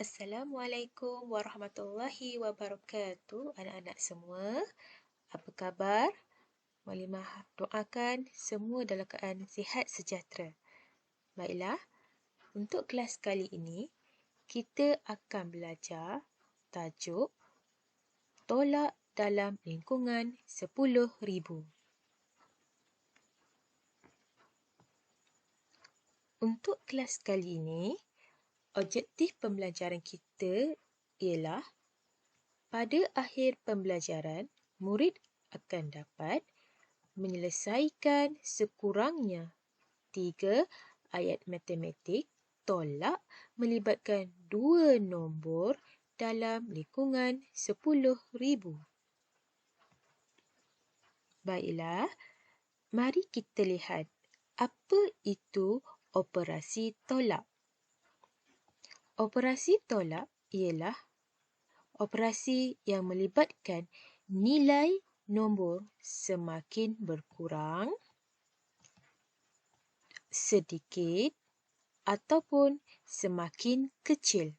Assalamualaikum warahmatullahi wabarakatuh. Anak-anak semua, apa khabar? Malimah doakan semua dalam keadaan sihat sejahtera. Baiklah, untuk kelas kali ini, kita akan belajar tajuk tolak dalam lingkungan 10,000. Untuk kelas kali ini, objektif pembelajaran kita ialah pada akhir pembelajaran, murid akan dapat menyelesaikan sekurangnya 3 ayat matematik tolak melibatkan 2 nombor dalam lingkungan 10,000. Baiklah, mari kita lihat apa itu operasi tolak. Operasi tolak ialah operasi yang melibatkan nilai nombor semakin berkurang, sedikit ataupun semakin kecil.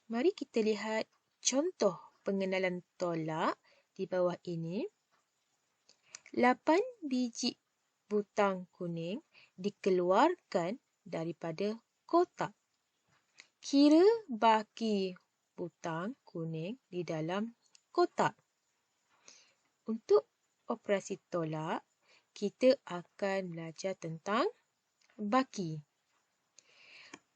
Mari kita lihat contoh pengenalan tolak di bawah ini. 8 biji butang kuning dikeluarkan daripada kotak. Kira baki butang kuning di dalam kotak. Untuk operasi tolak, kita akan belajar tentang baki.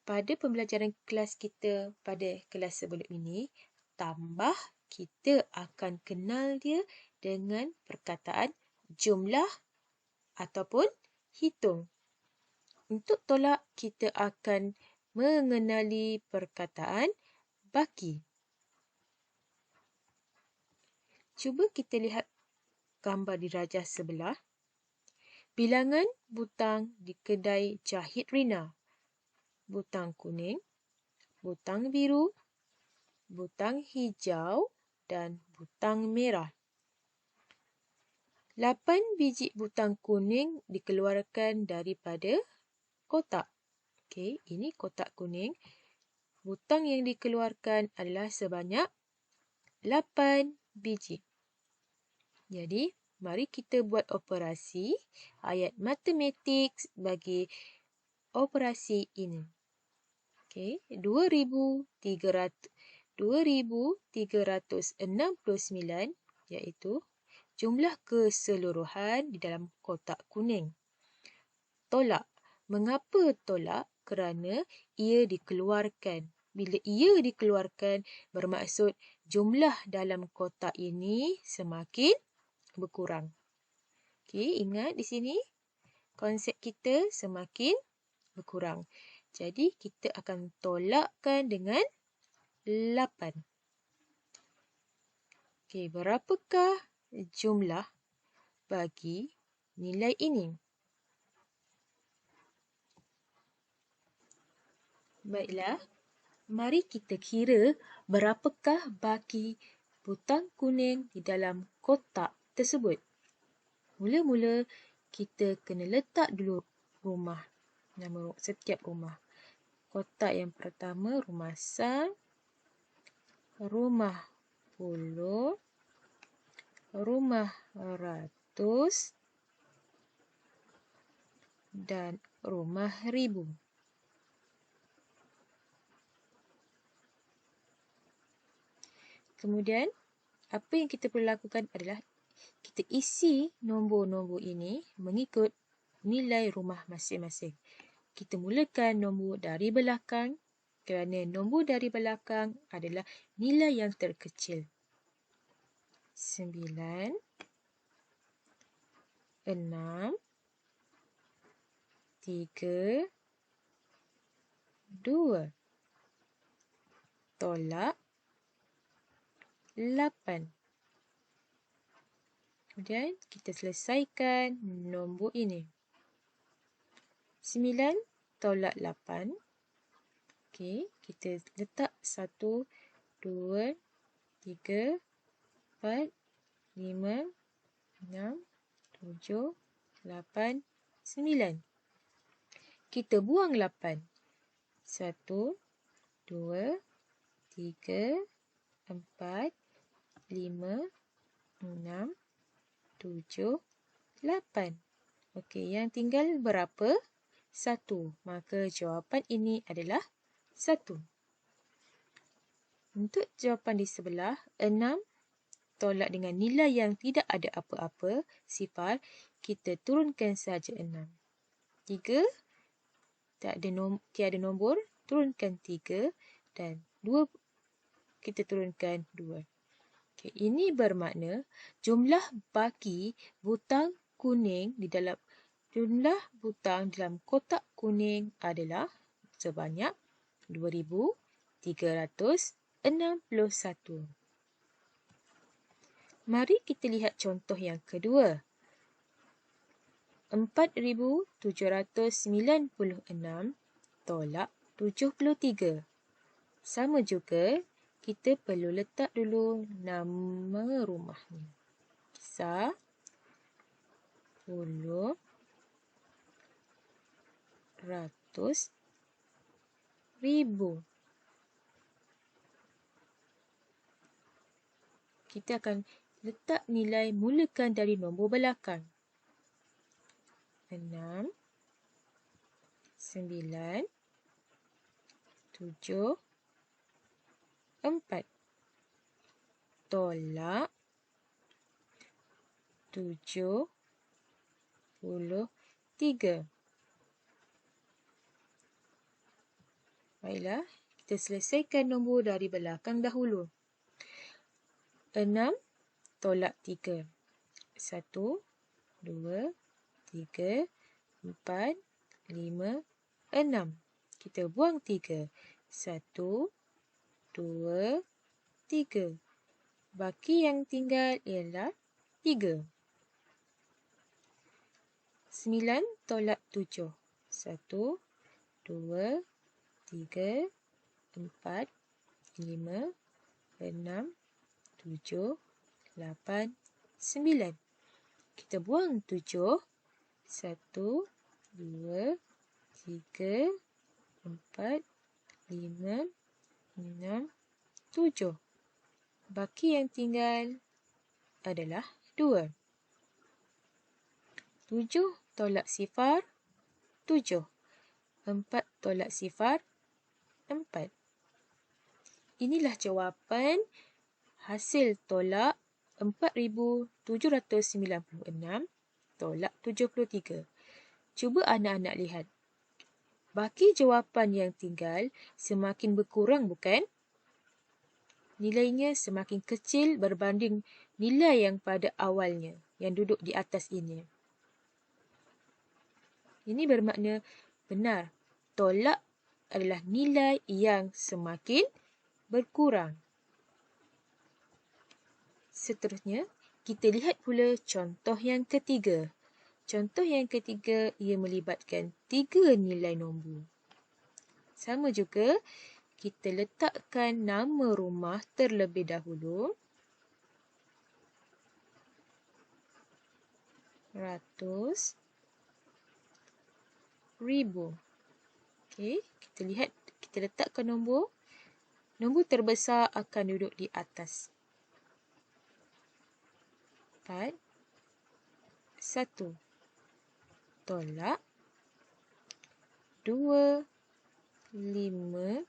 Pada pembelajaran kelas kita pada kelas sebelum ini, tambah kita akan kenal dia dengan perkataan jumlah ataupun hitung. Untuk tolak, kita akan mengenali perkataan baki. Cuba kita lihat gambar di rajah sebelah. Bilangan butang di kedai jahit Rina. Butang kuning, butang biru, butang hijau dan butang merah. 8 biji butang kuning dikeluarkan daripada kotak. Okey, ini kotak kuning. Butang yang dikeluarkan adalah sebanyak 8 biji. Jadi, mari kita buat operasi ayat matematik bagi operasi ini. Okey, 2,369 iaitu jumlah keseluruhan di dalam kotak kuning. Tolak. Mengapa tolak? Kerana ia dikeluarkan. Bila ia dikeluarkan, bermaksud jumlah dalam kotak ini semakin berkurang. Okey, ingat di sini konsep kita semakin berkurang. Jadi, kita akan tolakkan dengan 8. Okey, berapakah jumlah bagi nilai ini? Baiklah, mari kita kira berapakah baki butang kuning di dalam kotak tersebut. Mula-mula, kita kena letak dulu rumah. Nama setiap rumah. Kotak yang pertama, rumah Sang, rumah Puluh, rumah Ratus dan rumah Ribu. Kemudian, apa yang kita perlu lakukan adalah kita isi nombor-nombor ini mengikut nilai rumah masing-masing. Kita mulakan nombor dari belakang kerana nombor dari belakang adalah nilai yang terkecil. 9, 6, 3, 2, tolak 8. Kemudian kita selesaikan nombor ini. 9 tolak 8. Okey, kita letak 1, 2, 3, 4, 5, 6, 7, 8, 9. Kita buang 8. 1, 2, 3, 4, 5, 6, 7, 8. Okey, yang tinggal berapa? 1. Maka jawapan ini adalah 1. Untuk jawapan di sebelah, 6 tolak dengan nilai yang tidak ada apa-apa, 0, kita turunkan saja 6. 3, tiada nombor, turunkan 3 dan 2 kita turunkan 2. Okay, ini bermakna jumlah baki butang kuning dalam kotak kuning adalah sebanyak 2,361. Mari kita lihat contoh yang kedua. 4,796 tolak 73. Sama juga, kita perlu letak dulu nama rumahnya. Kisah 10, 100, 1000. Kita akan letak nilai mulakan dari nombor belakang. 6, 9, 7, 4. Tolak 73. Baiklah, kita selesaikan nombor dari belakang dahulu. 6 tolak 3. 1, 2, 3, 4, 5, 6. Kita buang 3. 1, 2, 3. Baki yang tinggal ialah 3. 9 tolak 7. 1, 2, 3, 4, 5, 6, 7, 8, 9. Kita buang 7. 1, 2, 3, 4, 5, 6, 7. Baki yang tinggal adalah 2. 7 tolak 0, 7. 4 tolak 0, 4. Inilah jawapan hasil tolak 4,796 tolak 73. Cuba anak-anak lihat. Baki jawapan yang tinggal semakin berkurang, bukan? Nilainya semakin kecil berbanding nilai yang pada awalnya, yang duduk di atas ini. Ini bermakna benar. Tolak adalah nilai yang semakin berkurang. Seterusnya, kita lihat pula contoh yang ketiga. Contoh yang ketiga, ia melibatkan 3 nilai nombor. Sama juga, kita letakkan nama rumah terlebih dahulu. Ratus, ribu. Okey, kita lihat, kita letakkan nombor. Nombor terbesar akan duduk di atas. 4, 1. Tolak 2, 5,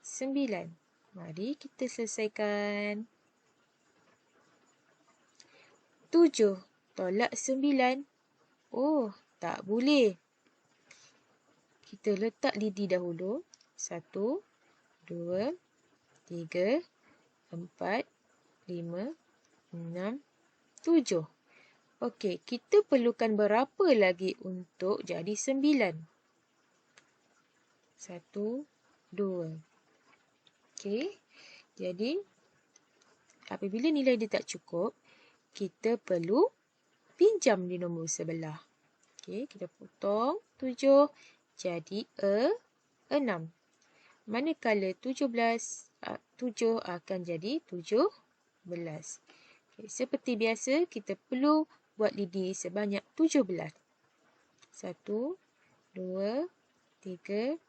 9. Mari kita selesaikan. 7 tolak 9. Oh, tak boleh. Kita letak lidi dahulu. 1, 2, 3, 4, 5, 6, 7. Okey, kita perlukan berapa lagi untuk jadi 9? 1, 2. Okey, jadi apabila nilai dia tak cukup, kita perlu pinjam di nombor sebelah. Okey, kita potong 7 jadi 6. Manakala 7 akan jadi 17. Okay, seperti biasa, kita perlu buat lidi sebanyak 17. 1, 2, 3,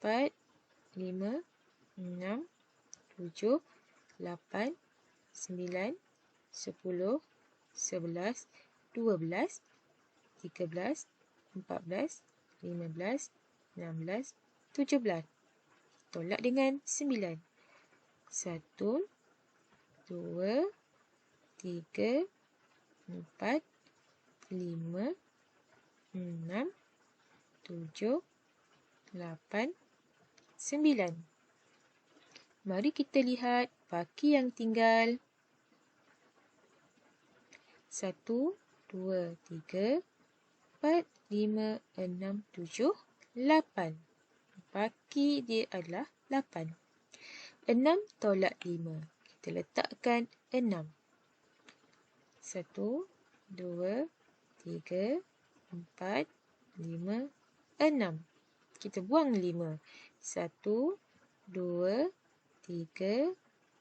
4, 5, 6, 7, 8, 9, 10, 11, 12, 13, 14, 15, 16, 17. Tolak dengan 9. 1, 2, 3, 4, 5, 6, 7, 8, 9. Mari kita lihat baki yang tinggal. 1, 2, 3, 4, 5, 6, 7, 8. Baki dia adalah 8. 6 tolak 5. Kita letakkan 6. 1, 2, 3, 4, 5, 6. Kita buang 5. 1, 2, 3,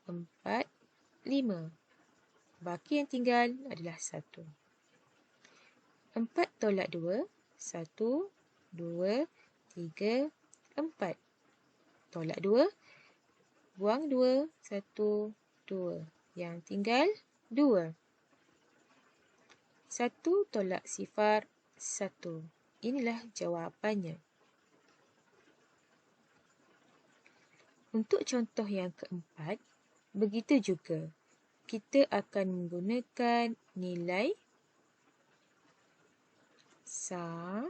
4, 5. Baki yang tinggal adalah 1. 4 tolak 2. 1, 2, 3, 4. Tolak 2. Buang 2. 1, 2. Yang tinggal 2. 1 tolak 0, 1. Inilah jawapannya. Untuk contoh yang keempat, begitu juga. Kita akan menggunakan nilai sa,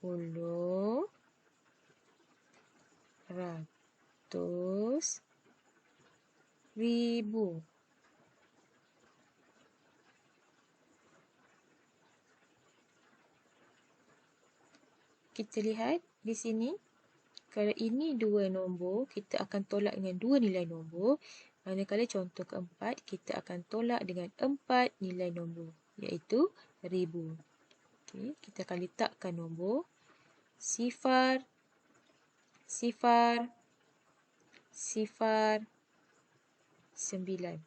10, ratus, ribu. Kita lihat di sini. Kalau ini 2 nombor, kita akan tolak dengan 2 nilai nombor. Manakala contoh keempat, kita akan tolak dengan 4 nilai nombor, iaitu 1000. Okay, kita akan letakkan nombor 0, 0, 0, 9.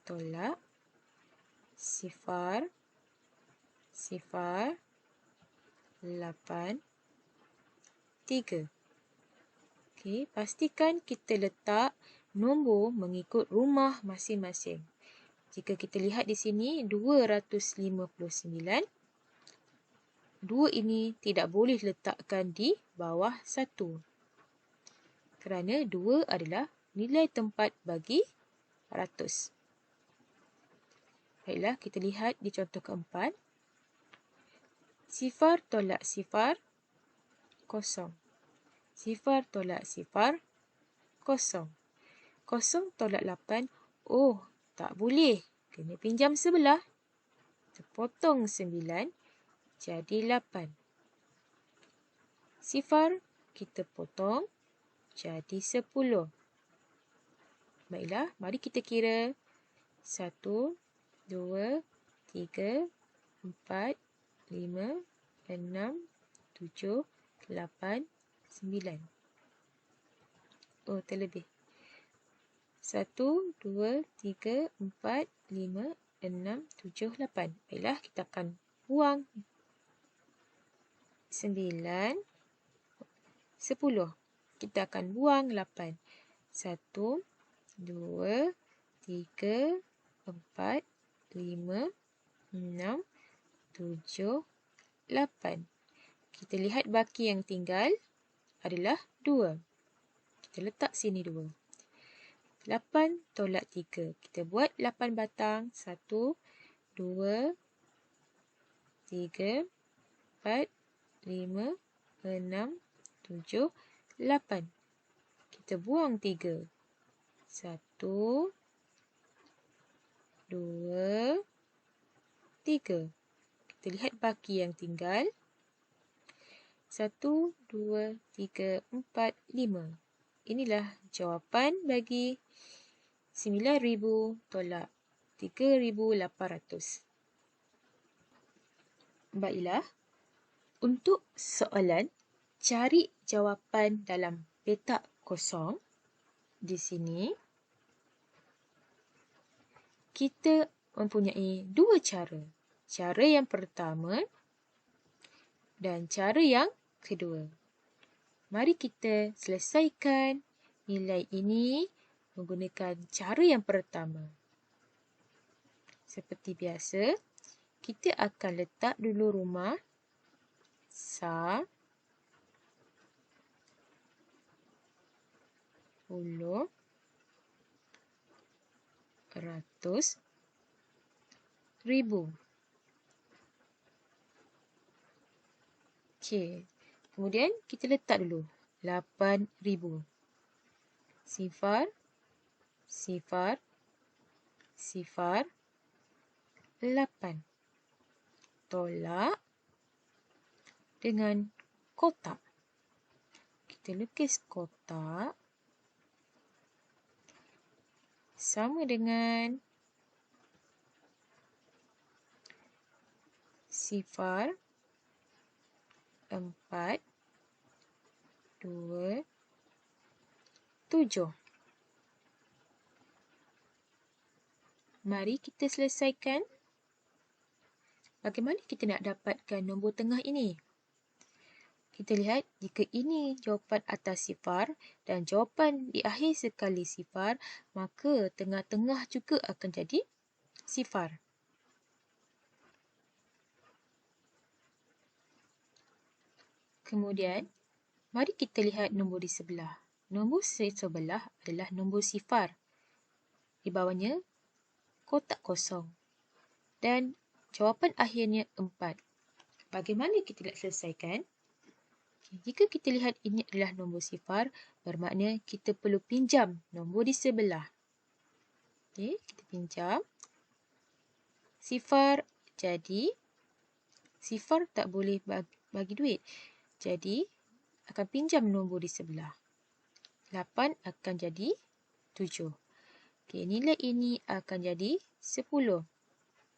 Tolak 0, 0, 8, 3. Okey, pastikan kita letak nombor mengikut rumah masing-masing. Jika kita lihat di sini 259, 2 ini tidak boleh letakkan di bawah 1. Kerana 2 adalah nilai tempat bagi ratus. Baiklah, kita lihat di contoh keempat. 0 tolak 0, 0. 0 tolak 0, 0. 0 tolak 8, oh, tak boleh. Kena pinjam sebelah. Kita potong 9, jadi 8. 0 kita potong, jadi 10. Baiklah, mari kita kira. 1, 2, 3, 4, 5, 6, 7, 8, 9. Oh, terlebih. 1, 2, 3, 4, 5, 6, 7, 8. Baiklah, kita akan buang 9, 10. Kita akan buang 8. 1, 2, 3, 4, 5, 6, 7, 8. Kita lihat baki yang tinggal adalah 2. Kita letak sini 2. 8 tolak 3. Kita buat 8 batang. 1, 2, 3, 4, 5, 6, 7, 8. Kita buang 3. 1, 2, 3. Kita lihat baki yang tinggal. 1, 2, 3, 4, 5. Inilah jawapan bagi 9,000 tolak 3,800. Baiklah, untuk soalan cari jawapan dalam petak kosong, di sini kita mempunyai dua cara. Cara yang pertama dan cara yang kedua. Mari kita selesaikan nilai ini menggunakan cara yang pertama. Seperti biasa, kita akan letak dulu rumah sa 10 ratus ribu. Okey. Kemudian kita letak dulu 8,000. Sifar, sifar, sifar, 8. Tolak dengan kotak. Kita lukis kotak sama dengan sifar 4, 2, 7. Mari kita selesaikan. Bagaimana kita nak dapatkan nombor tengah ini? Kita lihat jika ini jawapan atas sifar dan jawapan di akhir sekali sifar, maka tengah-tengah juga akan jadi sifar. Kemudian, mari kita lihat nombor di sebelah. Nombor sebelah adalah nombor sifar. Di bawahnya, kotak kosong. Dan jawapan akhirnya 4. Bagaimana kita nak selesaikan? Jika kita lihat ini adalah nombor sifar, bermakna kita perlu pinjam nombor di sebelah. Okey, kita pinjam. Sifar jadi, sifar tak boleh bagi duit. Jadi, akan pinjam nombor di sebelah. 8 akan jadi 7. Okey, nilai ini akan jadi 10.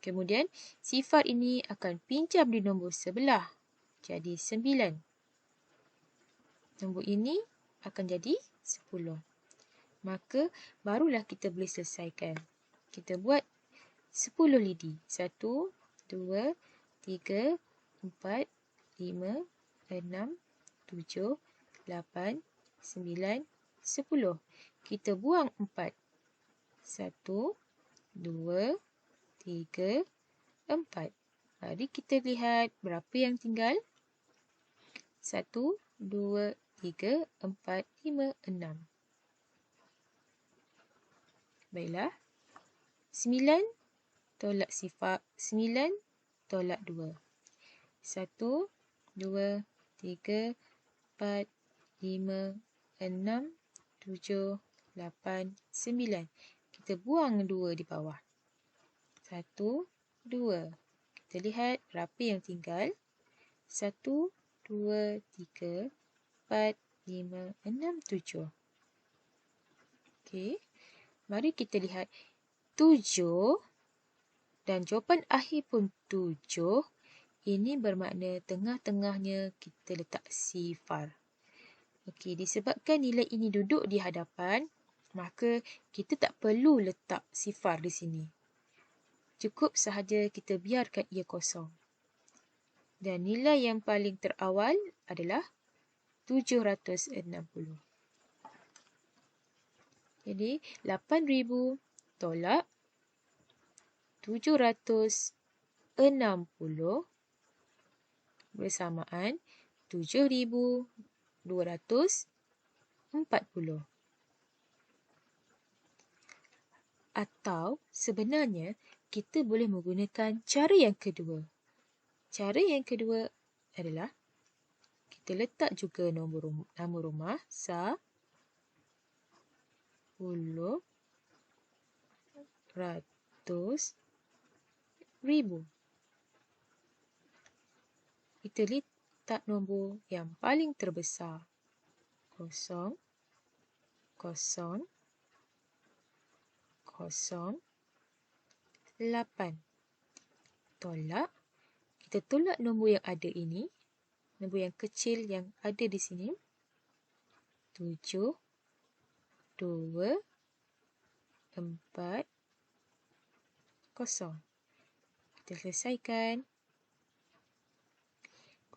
Kemudian, sifar ini akan pinjam di nombor sebelah. Jadi 9. Nombor ini akan jadi 10. Maka, barulah kita boleh selesaikan. Kita buat 10 lidi. 1, 2, 3, 4, 5, 6, 7, 8, 9, 10. Kita buang 4. 1, 2, 3, 4. Mari kita lihat berapa yang tinggal. 1, 2, 3, 4, 5, 6. Baiklah. 9 tolak sifar 9 tolak 2. 1, 2, 3, 4, 5, 6, 7, 8, 9. Kita buang 2 di bawah. 1, 2. Kita lihat berapa yang tinggal. 1, 2, 3, 4, 5, 6, 7. Okey. Mari kita lihat 7 dan jawapan akhir pun 7. Ini bermakna tengah-tengahnya kita letak sifar. Okey, disebabkan nilai ini duduk di hadapan, maka kita tak perlu letak sifar di sini. Cukup sahaja kita biarkan ia kosong. Dan nilai yang paling terawal adalah 760. Jadi, 8,000 tolak 760 bersamaan 7,240. Atau sebenarnya kita boleh menggunakan cara yang kedua. Cara yang kedua adalah kita letak juga nama rumah sa 10 ratus ribu. Kita letak nombor yang paling terbesar. 0, 0, 0, 8. Tolak. Kita tolak nombor yang ada ini. Nombor yang kecil yang ada di sini. 7, 2, 4, 0. Kita selesaikan.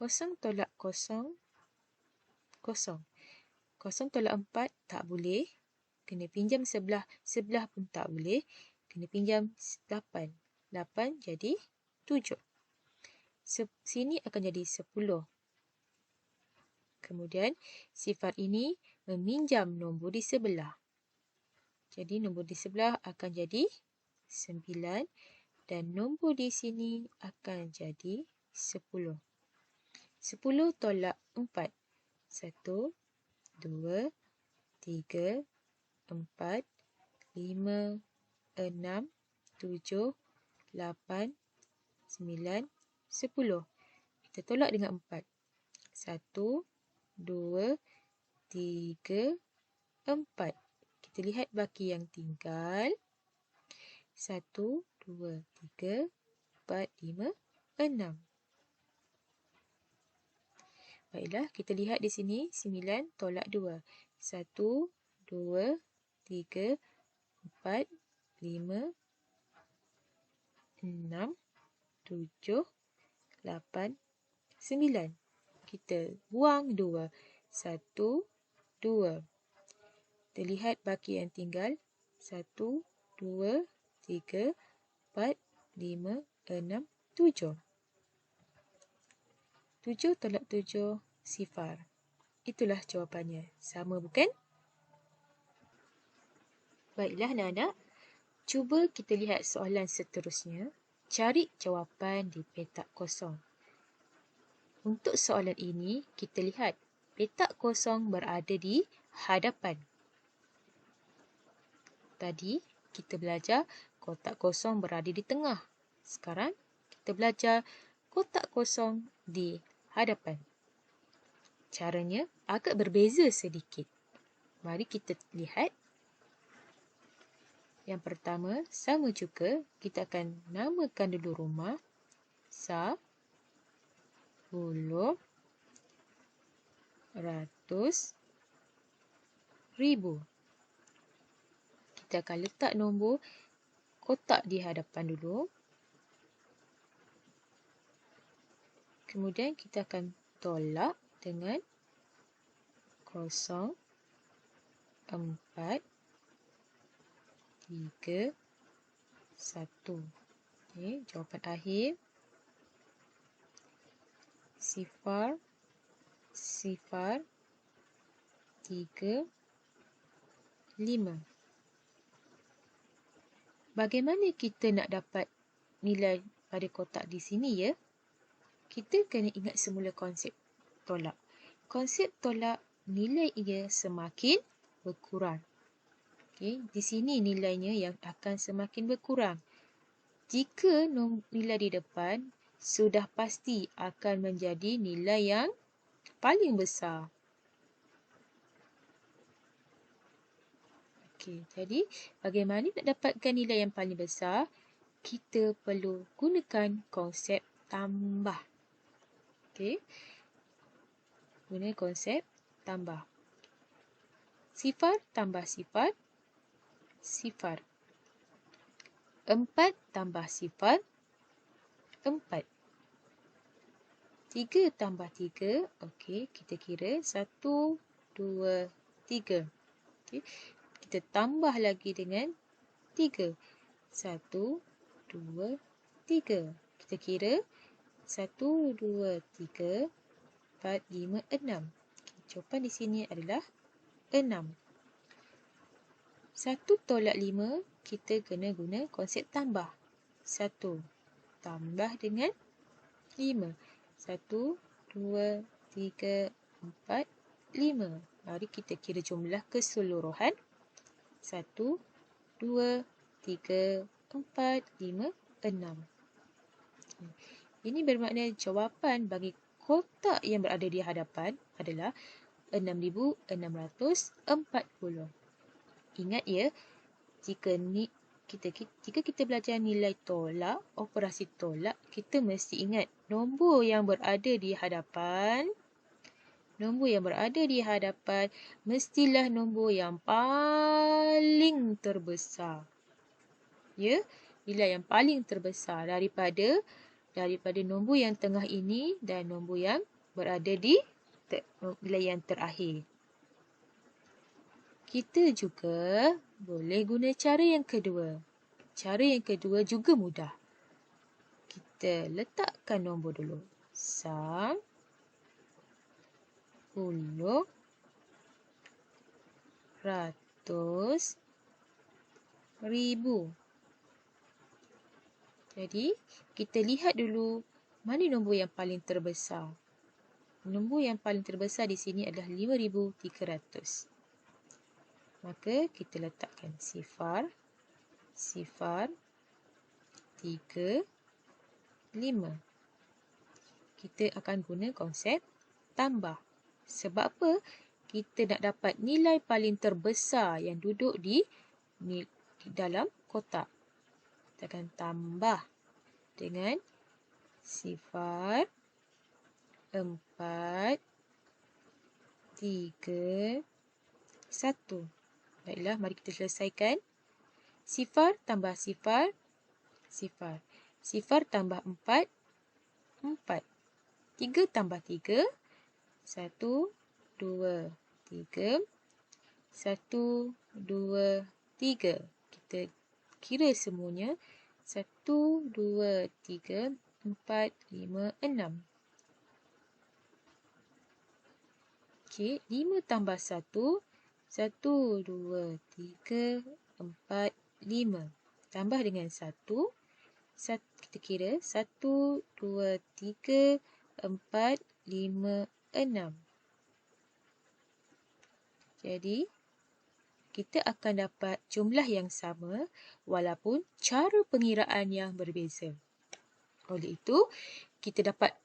0 tolak 0, 0. Kosong tolak 4 tak boleh. Kena pinjam sebelah. Sebelah pun tak boleh. Kena pinjam 8. 8 jadi 7. Sini akan jadi 10. Kemudian sifar ini meminjam nombor di sebelah. Jadi nombor di sebelah akan jadi 9 dan nombor di sini akan jadi 10. 10 tolak 4. 1, 2, 3, 4, 5, 6, 7, 8, 9, 10. Kita tolak dengan 4. 1, 2, 3, 4. Kita lihat baki yang tinggal. 1, 2, 3, 4, 5, 6. Baiklah, kita lihat di sini 9 tolak 2. 1, 2, 3, 4, 5, 6, 7, 8, 9. Kita buang 2. 1, 2. Kita lihat baki yang tinggal. 1, 2, 3, 4, 5, 6, 7. 7 tolak 7, sifar. Itulah jawapannya. Sama bukan? Baiklah anak-anak, cuba kita lihat soalan seterusnya. Cari jawapan di petak kosong. Untuk soalan ini, kita lihat petak kosong berada di hadapan. Tadi kita belajar kotak kosong berada di tengah. Sekarang kita belajar kotak kosong di hadapan. Caranya agak berbeza sedikit. Mari kita lihat. Yang pertama, sama juga, kita akan namakan dulu rumah. 10, 100, 1000. Kita akan letak nombor kotak di hadapan dulu. Kemudian kita akan tolak dengan 0, 4, 3, 1. Okay, jawapan akhir. Sifar, 3, 5. Bagaimana kita nak dapat nilai pada kotak di sini ya? Kita kena ingat semula konsep tolak. Konsep tolak, nilai ia semakin berkurang. Okay, di sini nilainya yang akan semakin berkurang. Jika nilai di depan, sudah pasti akan menjadi nilai yang paling besar. Okay, jadi bagaimana nak dapatkan nilai yang paling besar? Kita perlu gunakan konsep tambah. Okay. Guna konsep tambah. Sifar tambah sifar, sifar. 4 tambah sifar, 4. 3 tambah 3, okey, kita kira 1, 2, 3. Okey. Kita tambah lagi dengan 3. 1, 2, 3. Kita kira 1, 2, 3, 4, 5, 6. Jawapan di sini adalah 6. 1 tolak 5, kita kena guna konsep tambah. 1 tambah dengan 5. 1, 2, 3, 4, 5. Mari kita kira jumlah keseluruhan. 1, 2, 3, 4, 5, 6. Ini bermakna jawapan bagi kotak yang berada di hadapan adalah 6,640. Ingat ya, jika kita belajar nilai tolak, operasi tolak, kita mesti ingat nombor yang berada di hadapan. Nombor yang berada di hadapan mestilah nombor yang paling terbesar. Ya, nilai yang paling terbesar daripada nombor yang tengah ini dan nombor yang berada di nilai yang terakhir. Kita juga boleh guna cara yang kedua. Cara yang kedua juga mudah. Kita letakkan nombor dulu. 10, 100, 1000. Jadi, kita lihat dulu mana nombor yang paling terbesar. Nombor yang paling terbesar di sini adalah 5,300. Maka kita letakkan sifar, 3, 5. Kita akan guna konsep tambah. Sebab apa? Kita nak dapat nilai paling terbesar yang duduk di dalam kotak. Kita akan tambah dengan sifar, 4, 3, 1. Baiklah, mari kita selesaikan. Sifar tambah sifar, sifar. Sifar tambah 4, 4. 3 tambah 3, 1, 2, 3. 1, 2, 3. Kita kira semuanya. 1, 2, 3, 4, 5, 6. Okey, 5 tambah 1, 1, 2, 3, 4, 5. Tambah dengan 1, kita kira 1, 2, 3, 4, 5, 6. Jadi, kita akan dapat jumlah yang sama walaupun cara pengiraan yang berbeza. Oleh itu, kita dapat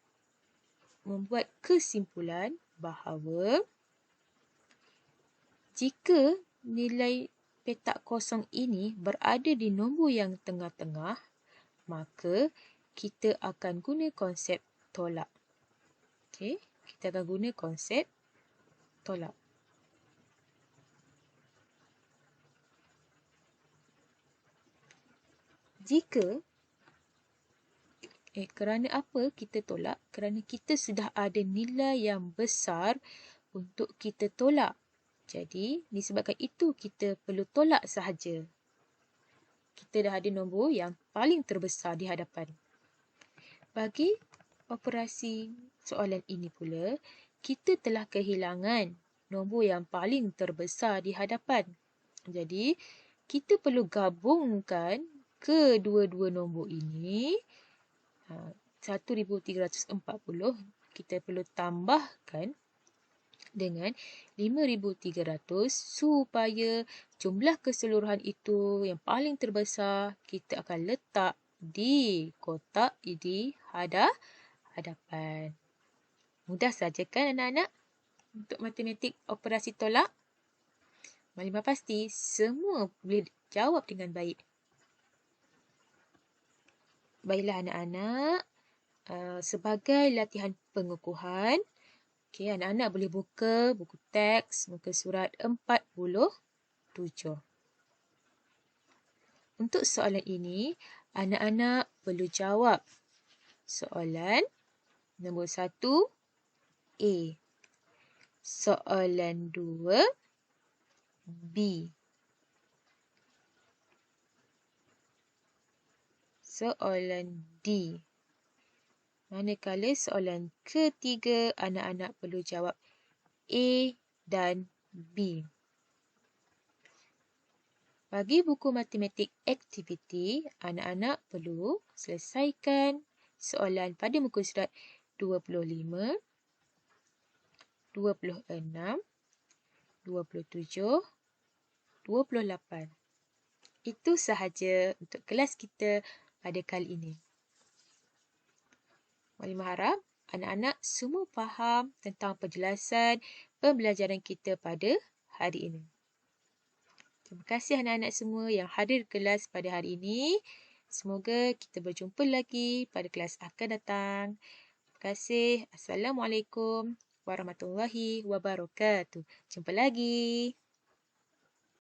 membuat kesimpulan bahawa jika nilai petak kosong ini berada di nombor yang tengah-tengah, maka kita akan guna konsep tolak. Okey, kita akan guna konsep tolak. Jika kerana apa kita tolak? Kerana kita sudah ada nilai yang besar untuk kita tolak. Jadi, disebabkan itu kita perlu tolak sahaja. Kita dah ada nombor yang paling terbesar di hadapan. Bagi operasi soalan ini pula, kita telah kehilangan nombor yang paling terbesar di hadapan. Jadi, kita perlu gabungkan kedua-dua nombor ini. 1,340 kita perlu tambahkan dengan 5,300 supaya jumlah keseluruhan itu yang paling terbesar kita akan letak di kotak di hadapan. Mudah saja kan anak-anak untuk matematik operasi tolak? Malimah pasti semua boleh jawab dengan baik. Baiklah anak-anak, sebagai latihan pengukuhan, okey, anak-anak boleh buka buku teks, muka surat 47. Untuk soalan ini, anak-anak perlu jawab soalan nombor 1, A. Soalan 2, B. Soalan D. Manakala soalan ketiga, anak-anak perlu jawab A dan B. Bagi buku matematik aktiviti, anak-anak perlu selesaikan soalan pada muka surat 25, 26, 27, 28. Itu sahaja untuk kelas kita pada kali ini. Malimah harap anak-anak semua faham tentang penjelasan pembelajaran kita pada hari ini. Terima kasih anak-anak semua yang hadir kelas pada hari ini. Semoga kita berjumpa lagi pada kelas akan datang. Terima kasih. Assalamualaikum warahmatullahi wabarakatuh. Jumpa lagi.